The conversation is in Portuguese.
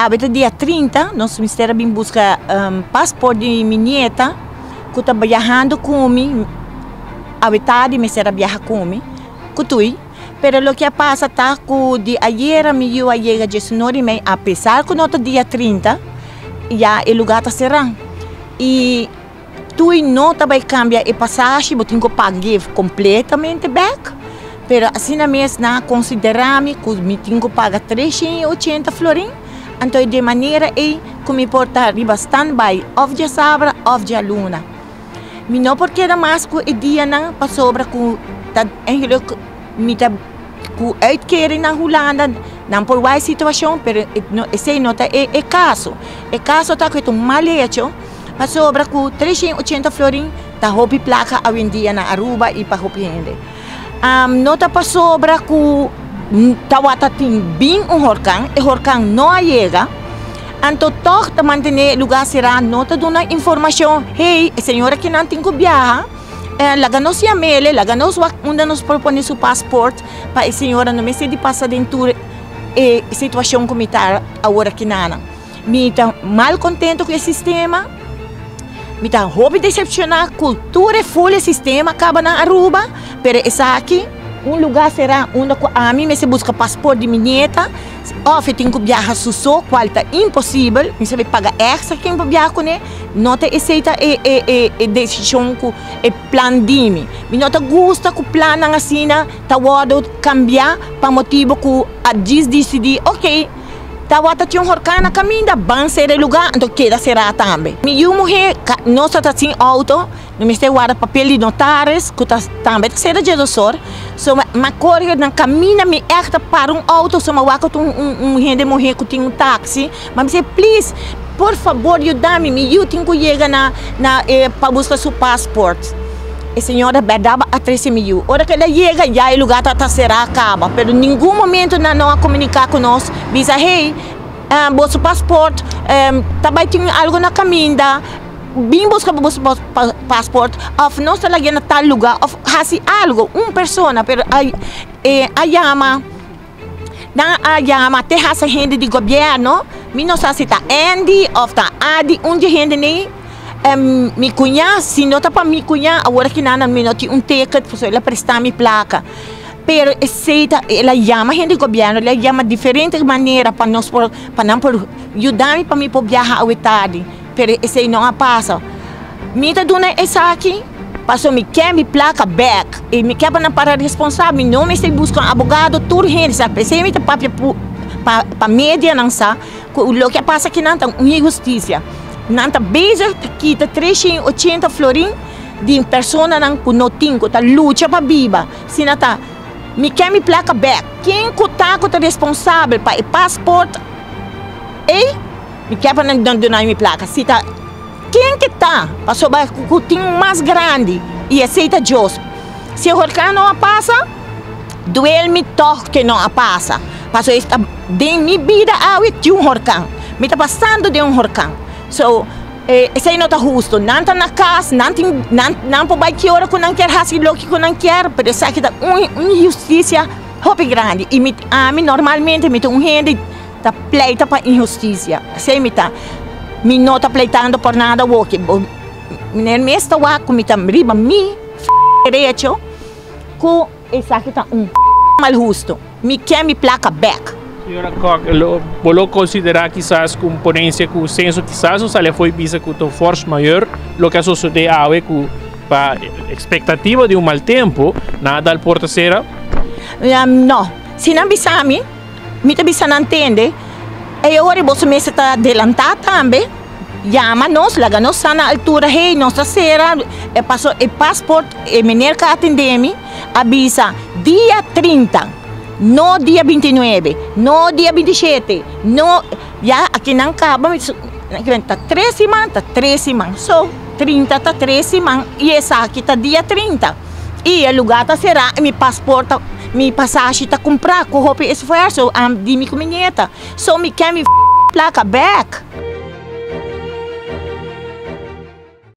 Até dia 30, nós ministério bem busca passaporte de minha nieta, que está viajando comigo, a metade ministério viaja comigo, que pero o que passa tá que de ayer me eu chega 19 mei, apesar que no dia 30, já o lugar está cerrado. E tu não vai cambiar a passagem, eu tenho que pagar completamente back. Pero assim mesmo, considerar-me que eu tenho que pagar 380 florins. Então, de maneira que me portar stand-by, of de sábado, of de luna. Me não porque era mais que o dia não passou para que me uitkeren na Holanda, não por qual situação, pero esse não é caso. É caso tá que um mal hecho, passou para que 380 florins, tá roupa placa a vendia na Aruba e para roupa rende. Não tá passou para que tawata tem bem huracão, e huracão não chega. Então, toda manter lugar será nota dando informação. Hey, senhora que não tem que viajar, laganos se amele, laganos onde nos propõe seu passaporte para a senhora não me se de passar dentro e situação como está agora aqui na. Me está mal contente com o sistema, me está roubo decepcionar, cultura full o sistema acaba na Aruba, pero essa aqui lugar será onde a mim se busca passaporte de minha nieta, ou tem que viajar só, qual está impossível, você vai pagar extra quem vai viajar com ele, não te aceita a decisão que o plano de mim. Não te gosta que o plano assim, tá wado cambiar para motivo que a decidir, ok, tá wado tinha huracão na caminho, bom ser o lugar, então queda será também. Minha mulher, nós tá sem auto, não me está guarda papel de notários, que também será de assessor. So, mas corre na caminho me extra para auto, so ma wako gente morrer que tem táxi, mas me diz, please, por favor, ajuda-me, eu tenho que chegar para buscar seu passaporte. A senhora dava a 13 mil. Ora que ela chega, já o lugar tá será acaba, pero em nenhum momento não comunicar conosco, diz, hey, seu passaporte, também tem algo na caminho, bem buscar o passaporte, of não está lá em tal lugar, of hasi algo, pessoa, pero a chama te hasa gente de governo, me não sabe se está Andy, of está Adi, onde gente nem me conhece, se não está para me conhecer, agora que não me tem ticket, para ela prestar minha placa. Pero ela chama gente de governo, ela chama de diferentes maneiras para nós, para não ajudar para me viajar a tarde. Pero esse não passa. Me tá dando essa aqui, passou me quer me placa back e me quer para responsável, não me sei buscar advogado, tudo gente, sabe? Se me tá para mídia não sabe, o que passa aqui não tem injustiça, não tá beijo que tá 380 florins de pessoa não tem que tá luta para viva, se não tá me quer me placa back, quem tá responsável para o passaporte me quer para não dar minha placa. Se tá, quem que tá? Passou para o time mais grande e aceita Deus. Se o huracão não passa, doel-me toque que não passa. Passou está de minha vida de huracão. Me está passando de huracão. So, isso aí não está justo. Não está na casa, não pode que hora que não quer fazer o que não quer, mas isso aqui está uma injustiça muito grande. E a mim normalmente me tem gente tá pleita para injustiça. Sei me tá. Me não tá pleitando por nada o que. Me está lá com me tá riba me direito que essa aqui tá mal justo. Me quer me placa back. Senhora Koch, vou considerar quizás componência que o censo quizás o le foi visa com força maior, lo que sucede agora com para expectativa de mal tempo, nada al porta será? Não. Se não bisami me não entende, e agora você me está adelantado também, chama-nos, laga-nos na altura, hey, nossa será, passou o passaporte, e menino que atende-me, avisa dia 30, no dia 29, no dia 27, no, já aqui não acaba, está 3 semanas, so 30 está 3 semanas, e essa aqui está dia 30, e o lugar será, meu passaporte, minha passagem está comprar com roupa esforço de minha nieta. So me quer me placa back.